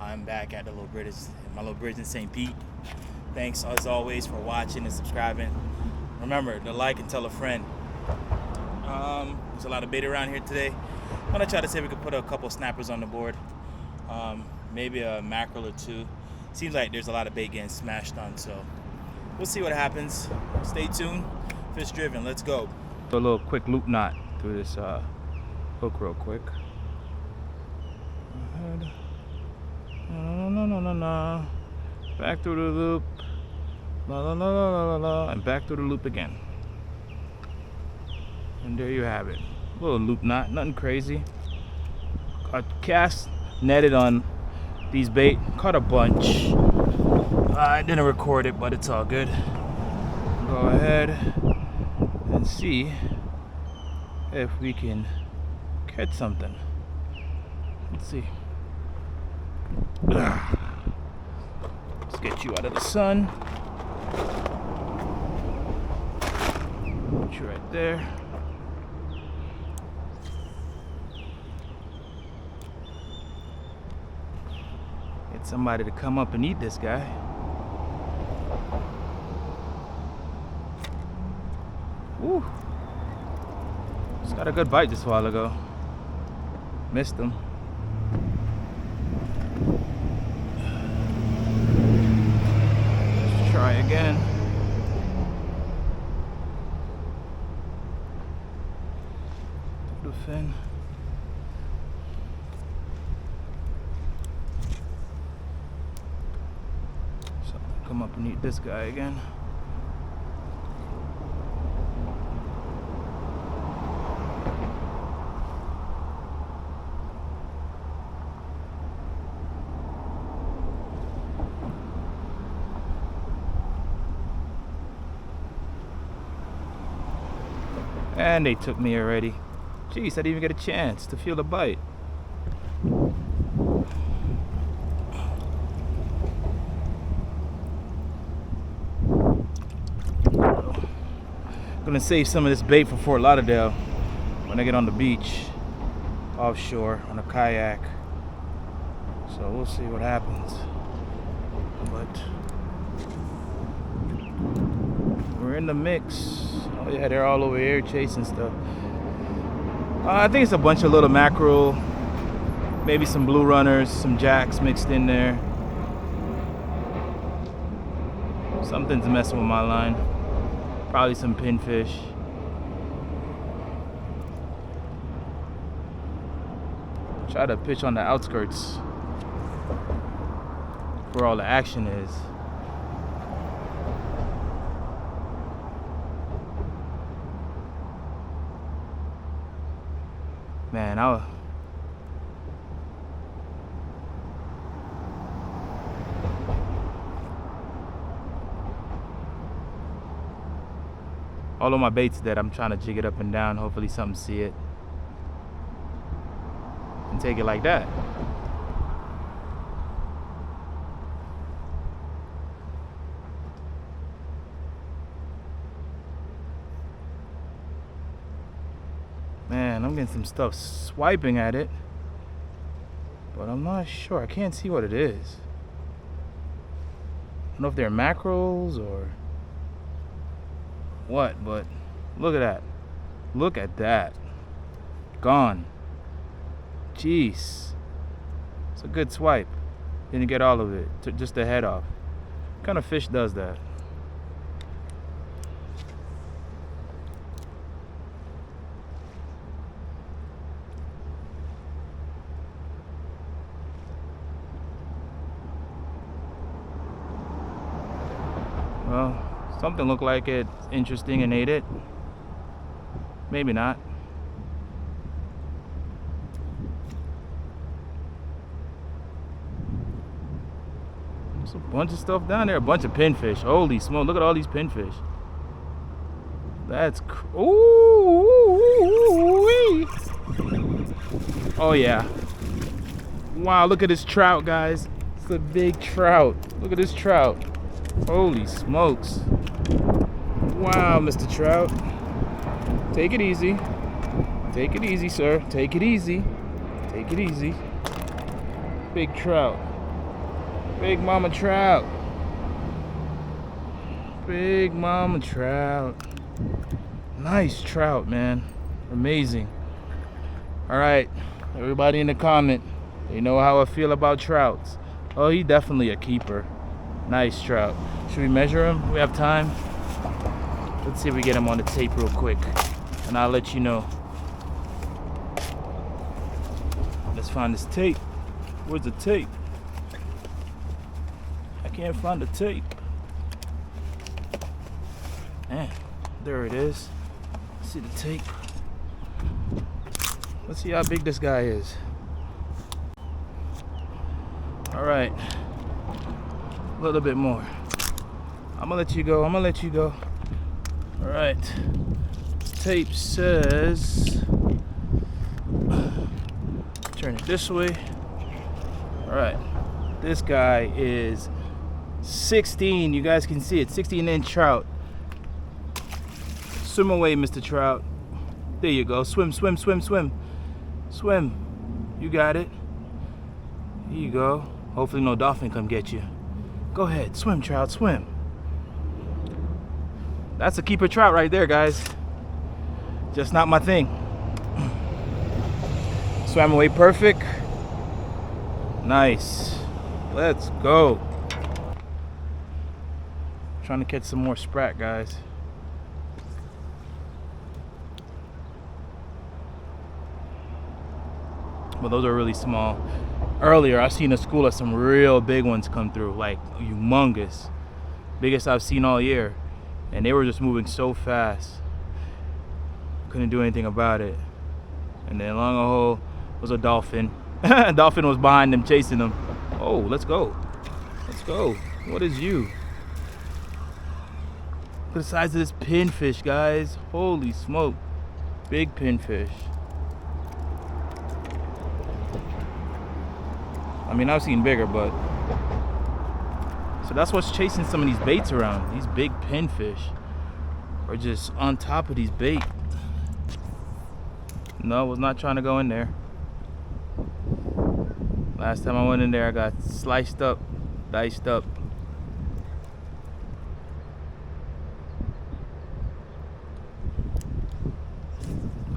I'm back at the my little bridge in St. Pete. Thanks as always for watching and subscribing. Remember to like and tell a friend. There's a lot of bait around here today. I'm gonna try to see if we can put a couple snappers on the board. Maybe a mackerel or two. Seems like there's a lot of bait getting smashed on, so we'll see what happens. Stay tuned. Fish driven. Let's go. A little quick loop knot through this hook real quick. No. Back through the loop. La, and back through the loop again. And there you have it. A little loop knot, nothing crazy. A cast netted on these bait. Caught a bunch. I didn't record it, but it's all good. Go ahead and see if we can catch something. Let's see. Let's get you out of the sun. Put you right there. Get somebody to come up and eat this guy. Woo! Just got a good bite just a while ago. Missed him. Let's try again. Through the fin. Come up and eat this guy again. And they took me already. Jeez, I didn't even get a chance to feel the bite. Gonna save some of this bait for Fort Lauderdale when I get on the beach offshore on a kayak, so we'll see what happens. But we're in the mix. Oh yeah, they're all over here chasing stuff. I think it's a bunch of little mackerel, maybe some blue runners, some jacks mixed in there. Something's messing with my line. Probably some pinfish. Try to pitch on the outskirts where all the action is. Man, all of my bait's dead. I'm trying to jig it up and down. Hopefully something see it and take it like that. Man, I'm getting some stuff swiping at it, but I'm not sure. I can't see what it is. I don't know if they're mackerels or what, but look at that. Look at that. Gone. Jeez. It's a good swipe. Didn't get all of it. Took just the head off. What kind of fish does that? Well, something looked like it interesting and ate it. Maybe not. There's a bunch of stuff down there. A bunch of pinfish. Holy smoke. Look at all these pinfish. That's ooh. Oh yeah. Wow, look at this trout, guys. It's a big trout. Look at this trout. Holy smokes. Wow, Mr. Trout. Take it easy. Take it easy, sir. Take it easy. Take it easy. Big trout. Big mama trout. Big mama trout. Nice trout, man. Amazing. All right, everybody in the comment, you know how I feel about trouts. Oh, he definitely a keeper. Nice trout. Should we measure him? We have time. Let's see if we get him on the tape real quick, and I'll let you know. Let's find this tape. Where's the tape? I can't find the tape. Man, there it is. See the tape. Let's see how big this guy is. All right, a little bit more. I'm gonna let you go. All right, this tape says, turn it this way. All right, this guy is 16. You guys can see it, 16-inch trout. Swim away, Mr. Trout. There you go. Swim. You got it. Here you go. Hopefully no dolphin come get you. Go ahead, swim, Trout, swim. That's a keeper trout right there, guys. Just not my thing. Swam away perfect. Nice. Let's go. Trying to catch some more sprat, guys. But those are really small. Earlier, I seen a school of some real big ones come through, like humongous. Biggest I've seen all year. And they were just moving so fast. Couldn't do anything about it. And then along a hole was a dolphin. A dolphin was behind them, chasing them. Oh, let's go. Let's go. What is you? Look at the size of this pinfish, guys. Holy smoke. Big pinfish. I mean, I've seen bigger, but... So that's what's chasing some of these baits around. These big pinfish are just on top of these bait. No, was not trying to go in there. Last time I went in there, I got sliced up, diced up.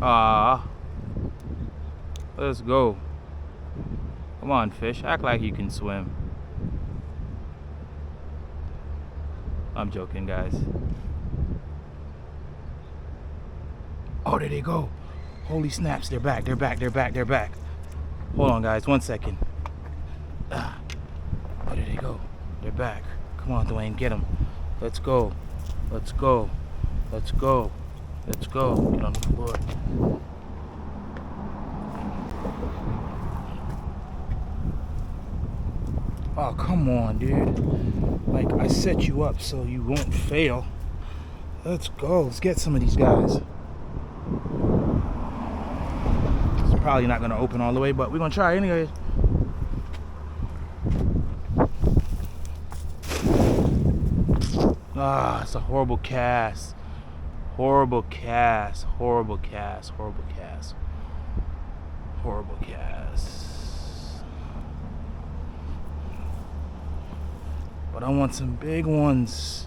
Ah, let's go. Come on, fish, act like you can swim. I'm joking, guys. Oh, there they go. Holy snaps, they're back. Hold on, guys, 1 second. Oh, there they go. They're back. Come on, Dwayne, get them. Let's go. Get on the floor. Oh, come on, dude. Like, I set you up so you won't fail. Let's go. Let's get some of these guys. It's probably not going to open all the way, but we're going to try anyway. Ah, it's a horrible cast. Horrible cast. But I want some big ones.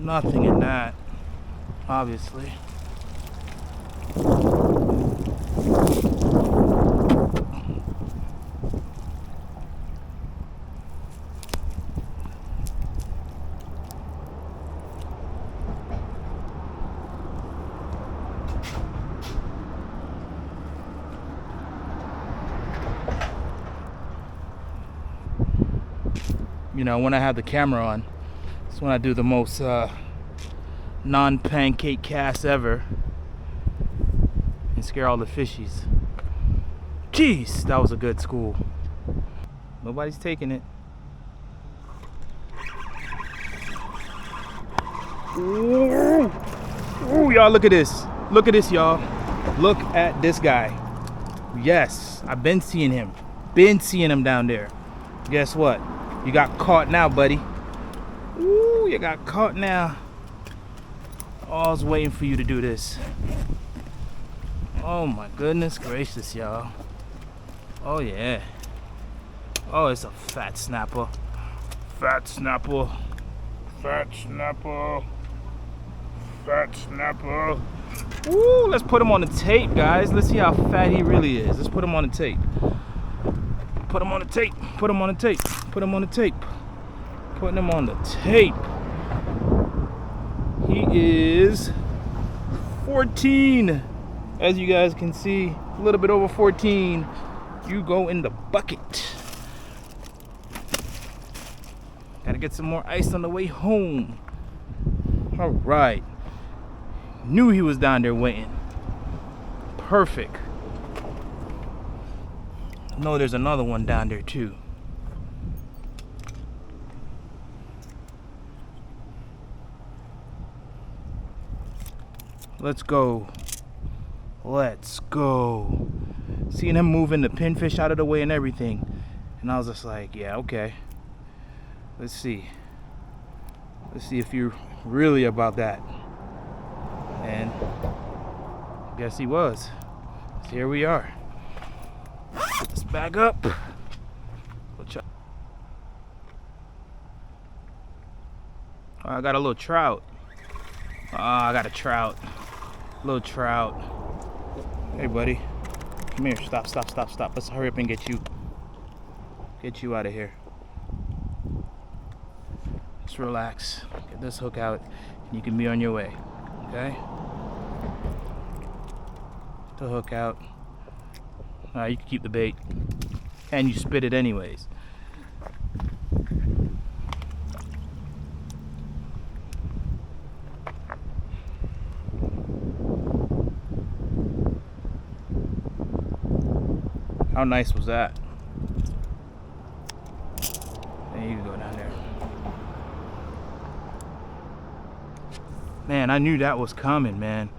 Nothing in that, obviously. You know, when I have the camera on, it's when I do the most non-pancake casts ever and scare all the fishies. Jeez, that was a good school. Nobody's taking it. Ooh, ooh, y'all, look at this. Look at this, y'all. Look at this guy. Yes, I've been seeing him. Been seeing him down there. Guess what? You got caught now, buddy. Ooh, you got caught now. Oh, I was waiting for you to do this. Oh my goodness gracious, y'all. Oh yeah. Oh, it's a fat snapper. Fat snapper. Fat snapper. Fat snapper. Woo, let's put him on the tape, guys. Let's see how fat he really is. Let's put him on the tape. Put him on the tape. Put him on the tape. Put him on the tape. Putting him on the tape. He is 14. As you guys can see, a little bit over 14. You go in the bucket. Gotta get some more ice on the way home. All right. Knew he was down there waiting. Perfect. No, there's another one down there too. Let's go. Let's go. Seeing him moving the pinfish out of the way and everything. And I was just like, yeah, okay. Let's see. Let's see if you're really about that. And guess he was. So here we are. Let's back up. Oh, I got a little trout. I got a trout. Little trout. Hey, buddy. Come here. Stop. Let's hurry up and get you out of here. Just relax. Get this hook out, and you can be on your way. Okay? Get the hook out. You can keep the bait, and you spit it anyways. How nice was that? There you go down there. Man, I knew that was coming, man.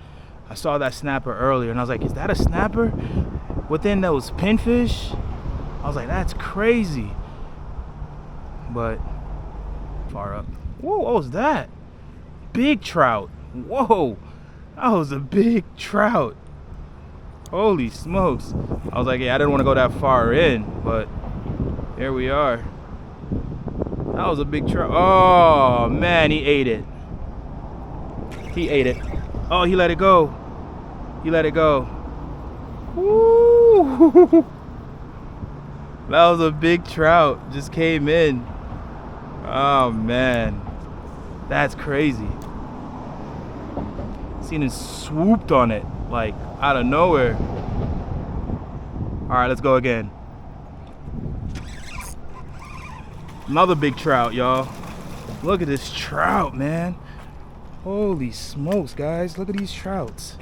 I saw that snapper earlier, and I was like, is that a snapper within those pinfish? I was like, that's crazy. But far up. Whoa, what was that? Big trout. Whoa, that was a big trout. Holy smokes. I was like, yeah, I didn't want to go that far in, but here we are. That was a big trout. Oh, man, he ate it. He ate it. Oh, he let it go. He let it go. Woo! That was a big trout. Just came in. Oh, man. That's crazy. Seen it swooped on it, like, out of nowhere. All right, let's go again. Another big trout, y'all. Look at this trout, man. Holy smokes, guys. Look at these trouts.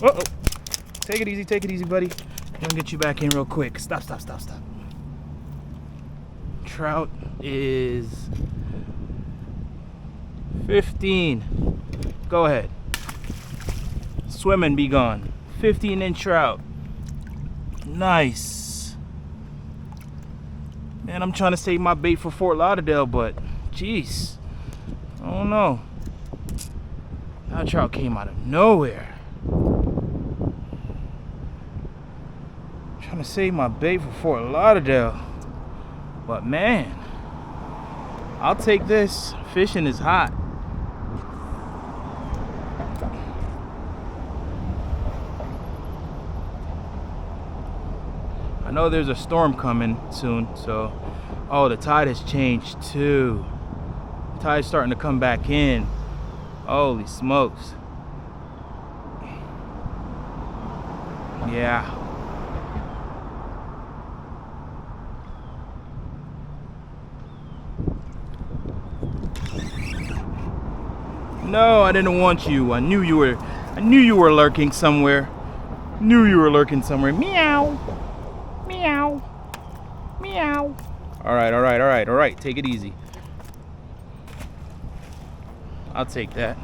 Uh-oh. Take it easy, buddy. Let me get you back in real quick. Stop. Trout is 15. Go ahead. Swim and be gone. 15-inch trout. Nice. Man, I'm trying to save my bait for Fort Lauderdale, but jeez, I don't know. That trout came out of nowhere. I'm trying to save my bait for Fort Lauderdale, but man, I'll take this. Fishing is hot. I know there's a storm coming soon, so oh, the tide has changed too. The tide's starting to come back in. Holy smokes. Yeah. No, I didn't want you. I knew you were lurking somewhere. Meow. Meow. Meow. All right. Take it easy. I'll take that.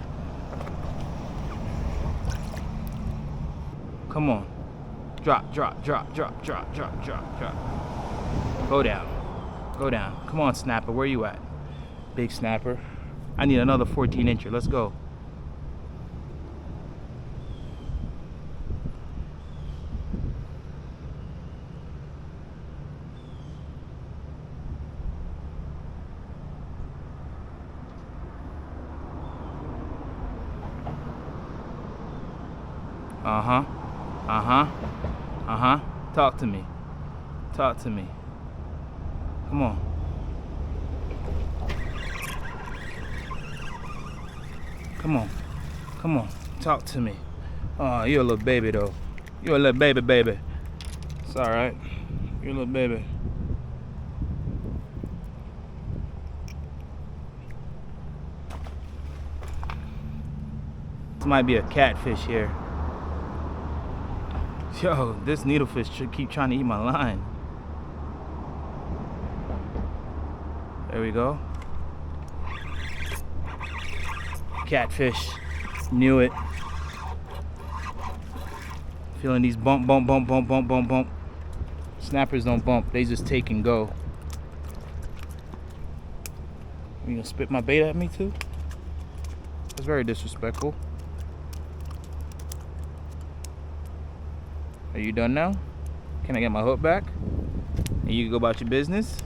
Come on. Drop. Go down. Come on, snapper. Where you at? Big snapper. I need another 14-incher. Let's go. Uh-huh. Uh-huh. Uh-huh. Talk to me. Talk to me. Come on. Come on. Come on. Talk to me. Oh, you're a little baby though. You're a little baby. It's alright. You're a little baby. This might be a catfish here. Yo, this needlefish should keep trying to eat my line. There we go. Catfish. Knew it. Feeling these bump. Snappers don't bump. They just take and go. You gonna spit my bait at me too? That's very disrespectful. Are you done now? Can I get my hook back? And you can go about your business?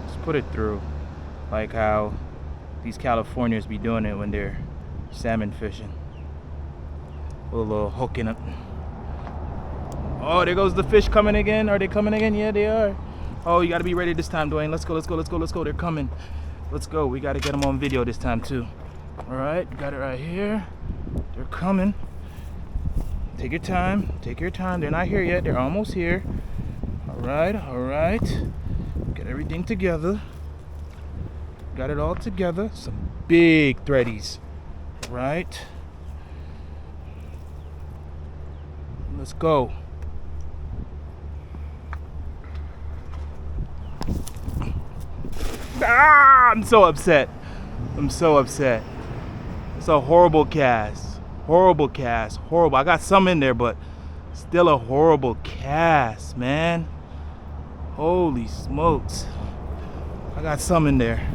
Just put it through. Like how these Californians be doing it when they're salmon fishing. With a little hook in it. Oh, there goes the fish coming again. Are they coming again? Yeah, they are. Oh, you gotta be ready this time, Dwayne. Let's go. They're coming. Let's go. We gotta get them on video this time too. All right, got it right here. They're coming. Take your time. They're not here yet. They're almost here. All right. Get everything together. Got it all together. Some big threadies. Right. Let's go. Ah, I'm so upset. It's a horrible cast. Horrible. I got some in there, but still a horrible cast, man. Holy smokes. I got some in there.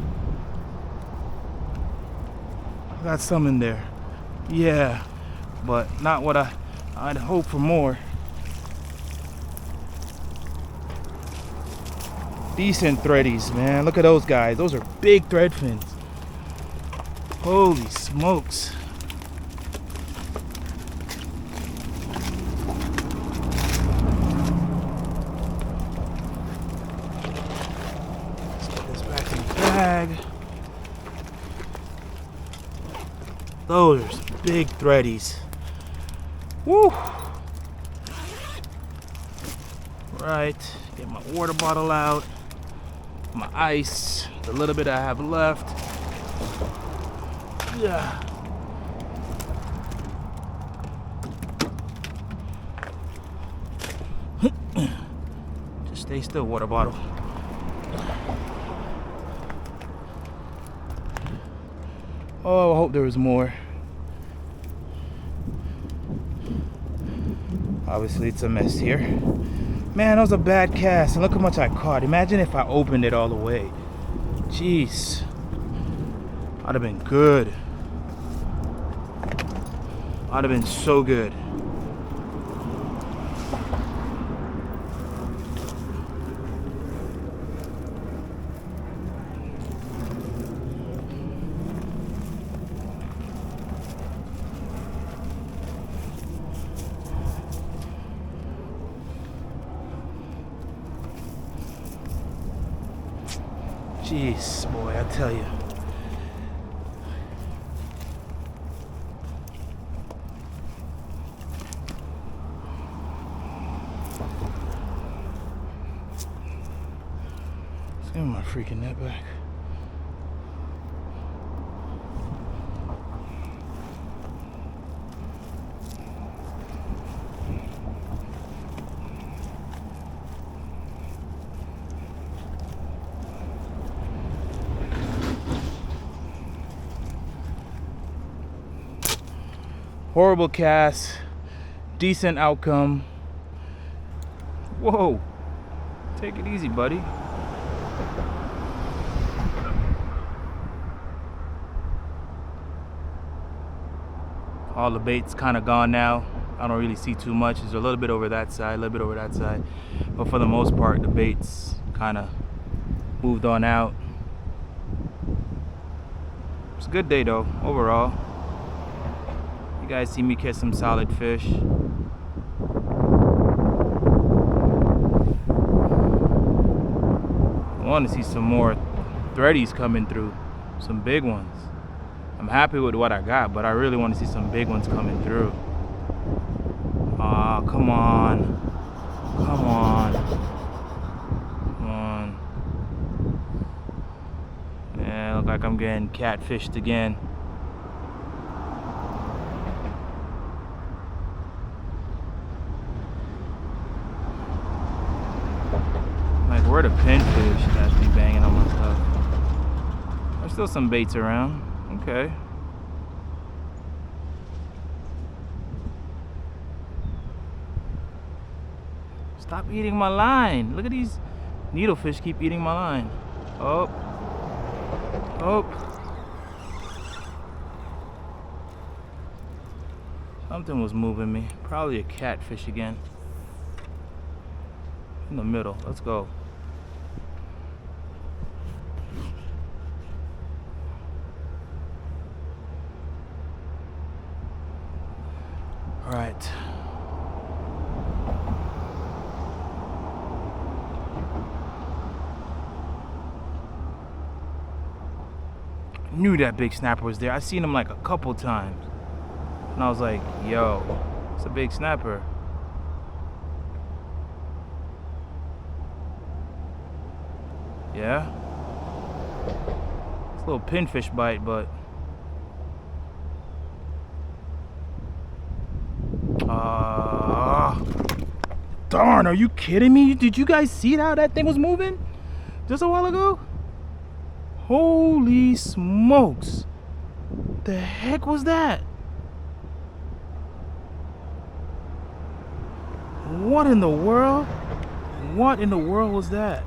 Yeah, but not what I'd hope for more. Decent threadies, man. Look at those guys. Those are big thread fins. Holy smokes. Let's put this back in the bag. Those are some big threadies. Woo! Right. Get my water bottle out. My ice, the little bit I have left. Yeah. Just stay still, water bottle. Oh, I hope there was more. Obviously, it's a mess here. Man, that was a bad cast, and look how much I caught. Imagine if I opened it all the way. Jeez. I'd have been good. I'd have been so good. Jeez, boy, I tell you. Let's give me my freaking net back. Horrible cast, decent outcome. Whoa, take it easy, buddy. All the bait's kind of gone now. I don't really see too much. There's a little bit over that side, a little bit over that side. But for the most part, the bait's kind of moved on out. It's a good day though, overall. You guys see me catch some solid fish. I want to see some more threadies coming through, some big ones. I'm happy with what I got, but I really want to see some big ones coming through. Aw, come on. Come on. Come on. Yeah, look like I'm getting catfished again. Like, where the pinfish that be banging on my stuff? There's still some baits around. Okay. Stop eating my line. Look at these needlefish keep eating my line. Oh. Oh. Something was moving me. Probably a catfish again. In the middle. Let's go. All right. Knew that big snapper was there. I seen him like a couple times. And I was like, yo, it's a big snapper. Yeah. It's a little pinfish bite, but darn, are you kidding me? Did you guys see how that thing was moving just a while ago? Holy smokes. The heck was that? What in the world? What in the world was that?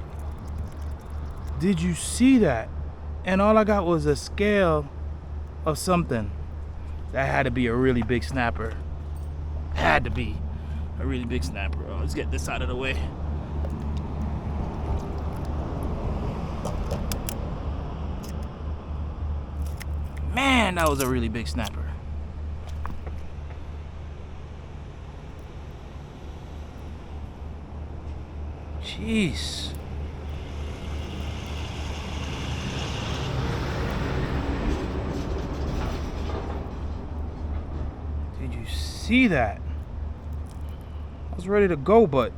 Did you see that? And all I got was a scale of something. That had to be a really big snapper. Had to be a really big snapper. Oh, let's get this out of the way. Man, that was a really big snapper. Jeez. Did you see that? I was ready to go, but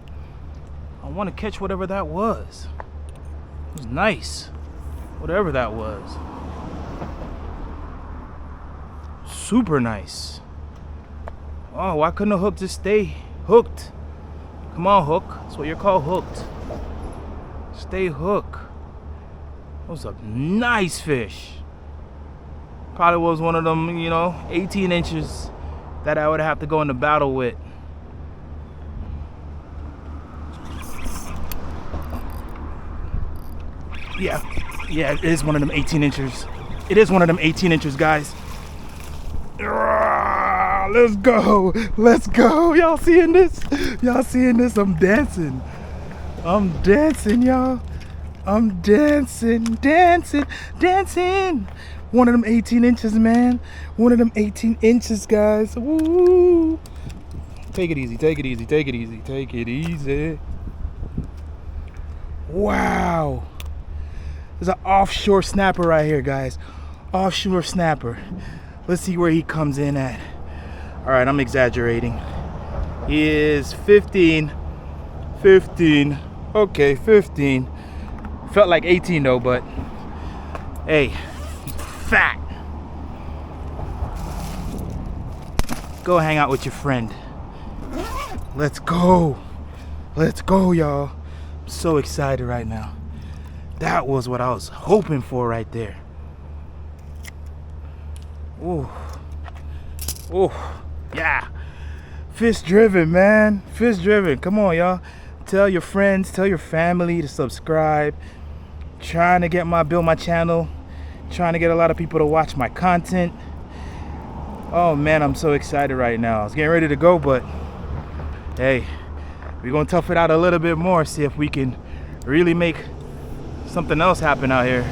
I want to catch whatever that was. It was nice. Whatever that was. Super nice. Oh, why couldn't the hook just stay hooked? Come on, hook. That's what you're called, hooked. Stay hooked. That was a nice fish. Probably was one of them, 18 inches that I would have to go into battle with. Yeah, it is one of them 18 inches. It is one of them 18 inches, guys. Let's go. Let's go. Y'all seeing this? Y'all seeing this? I'm dancing. I'm dancing, y'all. I'm dancing, dancing, dancing. One of them 18 inches, man. One of them 18 inches, guys. Woo. Take it easy, take it easy, take it easy, take it easy. Wow. There's an offshore snapper right here, guys. Offshore snapper. Let's see where he comes in at. All right, I'm exaggerating. He is 15. Okay, 15. Felt like 18 though, but hey, fat. Go hang out with your friend. Let's go. Let's go, y'all. I'm so excited right now. That was what I was hoping for right there. Oh, yeah. Fish driven, man. Fish driven. Come on, y'all. Tell your friends, tell your family to subscribe. Trying to build my channel. Trying to get a lot of people to watch my content. Oh man, I'm so excited right now. I was getting ready to go, but hey, we're gonna tough it out a little bit more. See if we can really make something else happen out here.